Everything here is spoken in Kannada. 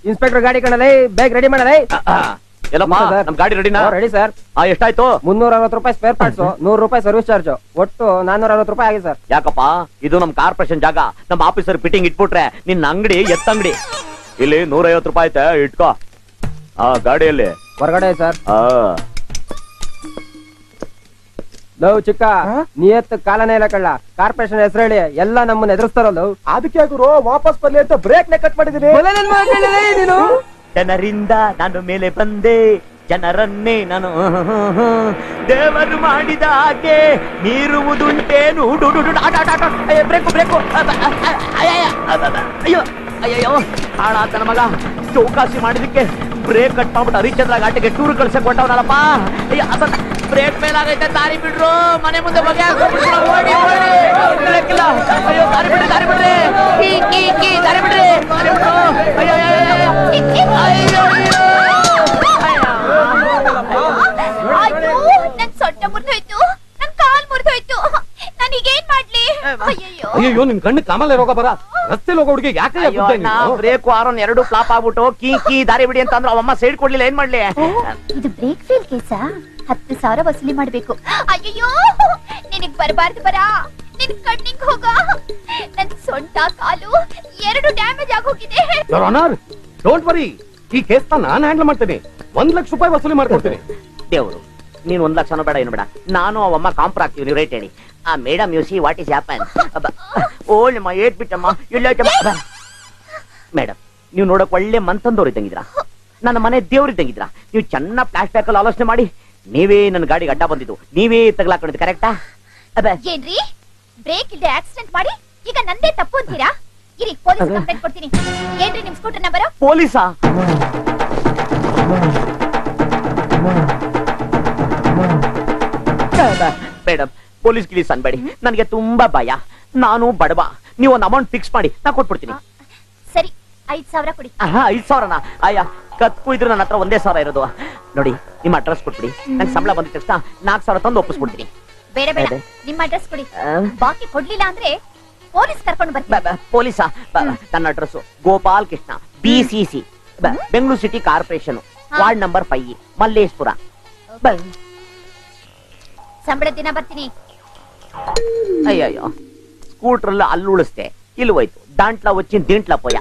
ಇನ್ಸ್ಪೆಕ್ಟರ್ ಗಾಡಿ ಕಣಲೇ, ಬೇಗ ರೆಡಿ ಮಾಡಲೇ. ಎಲ್ಲಮ್ಮ ನಮ್ ಗಾಡಿ ರೆಡಿನಾ? Ready sir. ಎಷ್ಟಾಯ್ತು? 360 ರೂಪಾಯಿ ಸ್ಪೇರ್ ಪಾರ್ಟ್ಸ್, 100 ರೂಪಾಯಿ ಸರ್ವಿಸ್ ಚಾರ್ಜ್, ಒಟ್ಟು 460 ರೂಪಾಯಿ ಆಗಿದೆ ಸರ್. ಯಾಕಪ್ಪ, ಇದು ನಮ್ ಕಾರ್ಪೊರೇಷನ್ ಜಾಗ, ನಮ್ ಆಫೀಸರ್ ಫಿಟ್ಟಿಂಗ್ ಇಟ್ಬಿಟ್ರೆ ನಿನ್ನ ಅಂಗಡಿ ಎತ್ತಂಗಡಿ. ಇಲ್ಲಿ 150 ರೂಪಾಯಿ ಐತೆ, ಇಟ್ಕೋ. ಗಾಡಿಯಲ್ಲಿ ಹೊರಗಡೆ ಸರ್. ಲವ್ ಚಿಕ್ಕ, ನಿಯತ್ ಕಾಲನೇ ಇಲ್ಲ ಕಳ್ಳ. ಕಾರ್ಪೊರೇಷನ್ ಹೆಸರು ಹೇಳಿ ಎಲ್ಲ ನಮ್ಮನ್ನ ಎದುರಿಸ್ತಾರಲ್ಲ. ಅದಕ್ಕೆ ಗುರು ವಾಪಸ್ ಬರ್ಲಿ ಅಂತ ಬ್ರೇಕ್ ನೇ ಕಟ್ ಮಾಡಿದೀನಿ. ಜನರಿಂದ ನಾನು ಮೇಲೆ ಬಂದೆ, ಜನರನ್ನೇ ನಾನು ದೇವರು ಮಾಡಿದ ಹಾಗೆ ಮೀರುವುದುಂಟೇನು. Break break. ಅಯ್ಯೋ ಅಯ್ಯಯ್ಯೋ, ಹಾಳಾತನ ಮಗ. ಚೌಕಾಸಿ ಮಾಡಿದಕ್ಕೆ ಬ್ರೇಕ್ ಕಟ್ ಮಾಡ್ಬಿಟ್ಟು ಹರಿಚಂದ್ರ ಘಾಟಿಗೆ ಟೂರ್ ಕಳ್ಸಕ್ ಕೊಟ್ಟವನಲ್ಲಪ್ಪ. ಅಯ್ಯೋ, ಬ್ರೇಕ್ ಮೇಲಾಗೈತೆ, ದಾರಿ ಬಿಡ್ರು, ಮನೆ ಮುಂದೆ ಬಗೆ ಹಾಕ್ಬಿಟ್ರು. ಓಡಿ ಓಡಿ, ಬ್ರೇಕ್ ಇಲ್ಲ. ಅಯ್ಯೋ, ದಾರಿ ಬಿಡ್ರಿ, ದಾರಿ ಬಿಡ್ರಿ, ಕೀ ಕೀ ಕೀ, ದಾರಿ ಬಿಡ್ರಿ, ದಾರಿ ಬಿಡ್ರು. ಅಯ್ಯೋ ಅಯ್ಯೋ ಅಯ್ಯೋ, ನನ್ ಸೊಂಟ ಮುರಿದೋಯ್ತು, ನನ್ ಕಾಲ್ ಮುರಿದೋಯ್ತು, ನಾನೀಗೇನ್ ಮಾಡ್ಲಿ? ಅಯ್ಯೋ, ನಿನ್ ಕಣ್ಣು ಕಾಮಲೆ ರೋಗ ಬರ. ರಸ್ತೆ ಹೋಗೋ ಹುಡುಗಿ ಯಾಕೆ ಬ್ರೇಕು ಆರೋನ್ ಎರಡು ಫ್ಲಾಪ್ ಆಗ್ಬಿಟ್ಟು ಕೀ ಕೀ ದಾರಿ ಬಿಡಿ ಅಂತ ಅಂದ್ರೆ ಅವಮ್ಮ ಸೈಡ್ ಕೊಡ್ಲಿಲ್ಲ, ಏನ್ ಮಾಡ್ಲಿ? ಇದು ಬ್ರೇಕ್ ಫೇಲ್ ಕೇಸಾ? 10,000 ವಸೂಲಿ ಮಾಡ್ಬೇಕು. ಅಯ್ಯೋ, ನಿನಗ್ ಬರಬಾರ್ದು ಬರ, ನಿನ್ ಕಣ್ಣಿಗೆ ಹೋಗ. ನನ್ ಸೊಂಟ ಕಾಲು ಎರಡು ಡ್ಯಾಮೇಜ್ ಆಗೋಗಿದೆ. ಡೋಂಟ್ ವರಿ, ಈ ಕೇಸ್ ನಾನು ಹ್ಯಾಂಡಲ್ ಮಾಡ್ತೇನೆ. 1 ಲಕ್ಷ ರೂಪಾಯಿ ವಸೂಲಿ ಮಾಡ್ಕೊಡ್ತೀನಿ. ದೇವ್ರು, ನೀನ್ 1 ಲಕ್ಷನೂ ಬೇಡ, ಏನು ಬೇಡ, ನಾನು ಅವಮ್ಮ ಕಾಂಪ್ರ ಆಗ್ತೀವಿ. ನೀವು ರೇಟ್ ಹೇಳಿ. Madam, you see what is happen? ಓಲ್ಡಮ್ಮ, ಏಟ್ ಬಿಟ್ಟಮ್ಮ, ಮೇಡಮ್, ನೀವು ನೋಡಕ್ ಒಳ್ಳೆ ಮನ್ತಂದವ್ರು ಇದ್ದಂಗಿದ್ರ, ನನ್ನ ಮನೆ ದೇವ್ರು ಇದ್ದಂಗಿದ್ರ. ನೀವು ಚೆನ್ನಾಗಿ ಫ್ಲಾಶ್ ಬ್ಯಾಕ್ ಅಲ್ಲಿ ಆಲೋಚನೆ ಮಾಡಿ, ನೀವೇ ನನ್ನ ಗಾಡಿಗೆ ಅಡ್ಡ ಬಂದಿದ್ದು, ನೀವೇ ತಗಲಾಕೊಂಡಿದ್ದು, ಕರೆಕ್ಟಾ? ಏನ್ರಿ, ಬ್ರೇಕ್ ಇಲ್ಲದೆ ಆಕ್ಸಿಡೆಂಟ್ ಮಾಡಿ ಈಗ ನಂದೇ ತಪ್ಪು ಅಂತೀರಾ? ಇರಿ, ಪೊಲೀಸ್ ಕಂಪ್ಲೇಂಟ್ ಕೊಡ್ತೀನಿ. ಏನ್ರಿ ನಿಮ್ ಸ್ಕೂಟರ್ ನಂಬರ್? ಪೊಲೀಸಾ? ಮೇಡಮ್, ಪೊಲೀಸ್ ಗಿಲೀಸ್ ಅನ್ಬೇಡಿ, ನನಗೆ ತುಂಬಾ ಭಯ. ನಾನು ಬಡವ, ನೀವು ಒಂದು ಅಮೌಂಟ್ ಫಿಕ್ಸ್ ಮಾಡಿ ನಾ ಕೊಟ್ಬಿಡ್ತೀನಿ. ಸರಿ, 5,000 ಕೊಡಿ. 5,000ನಾ? ಅಯ್ಯ, ಕತ್ಕು ಇದ್ರು ನನ್ನ ಹತ್ರ 1,000 ಇರೋದು. ನೋಡಿ, ನಿಮ್ಮ ಅಡ್ರೆಸ್ ಕೊಟ್ಬಿಡಿ, ನಂಗೆ ಸಂಬಳ ಬಂದಿದ ತಕ್ಷಣ 4,000 ತಂದು ಒಪ್ಪಿಸ್ಬಿಡ್ತೀನಿ. ಬೇಡ ಬೇಡ, ನಿಮ್ಮ ಅಡ್ರೆಸ್ ಕೊಡಿ. ಬಾಕಿ ಕೊಡ್ಲಿಲ್ಲ ಅಂದ್ರೆ ಪೊಲೀಸ್ ಕರ್ಕೊಂಡು ಬರ್ತೀನಿ. ಪೊಲೀಸಾ? ನನ್ನ address Gopal Krishna, BCC, Bengaluru city corporation, ward number 5, ಮಲ್ಲೇಶ್ಪುರ. ಸಂಬಳ ದಿನ ಬರ್ತೀನಿ. ಅಯ್ಯಯ್ಯೋ, ಸ್ಕೂಟರ್ ಅಲ್ಲಿ ಅಲ್ಲಿ ಉಳಿಸ್ತೆ, ಇಲ್ಲಿ ಹೋಯ್ತು. ದಾಂಟ್ಲ వచ్చింది, ದಿಂಟ್ಲ ಪೋಯ.